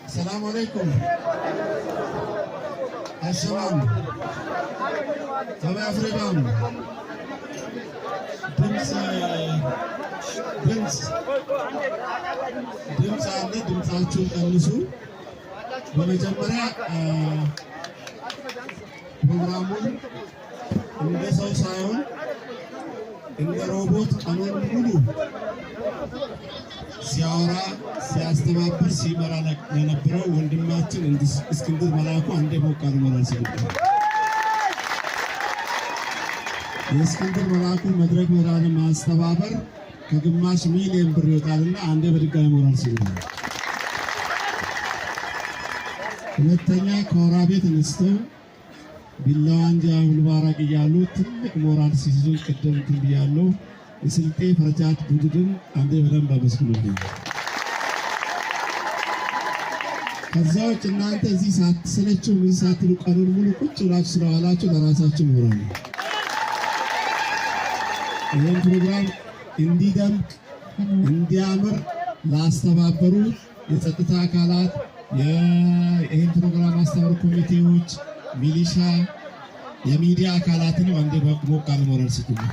السلام عليكم. السلام. تبع أفريقيا. ድምጽ አለ። ድምጻችሁን ቀንሱ። በመጀመሪያ ፕሮግራሙን እንደ ሰው ሳይሆን እንደ ሮቦት ቀኑን ሙሉ ሲያወራ ሲያስተባብር ሲመራ የነበረው ወንድማችን እስክንድር መላኩ አንዴ ሞቃል ሞራል ሲልቀ የእስክንድር መላኩ መድረክ መራን ማስተባበር ከግማሽ ሚሊዮን ብር ይወጣልና አንዴ በድጋሚ ሞራል ሲልቀ ሁለተኛ ከወራቤ ተነስተው ቢላዋንጃ ሁልባራቅ እያሉ ትልቅ ሞራል ሲይዙ ቅድም ብያለሁ። የስልጤ ፈርጃት ቡድን አንዴ በደንብ አመስግኑልኝ። ከዛ ውጭ እናንተ እዚህ ሳትሰለችሁ ምን ሳትሉ ቀኑን ሙሉ ቁጭ ብላችሁ ስለዋላችሁ ለራሳችሁ ሞራል ነው። ይህን ፕሮግራም እንዲደምቅ እንዲያምር ላስተባበሩ የጸጥታ አካላት፣ ይህን ፕሮግራም አስተባባሪ ኮሚቴዎች፣ ሚሊሻ፣ የሚዲያ አካላትን አንዴ ሞቅ ያለ ሞራል ስጡልኝ።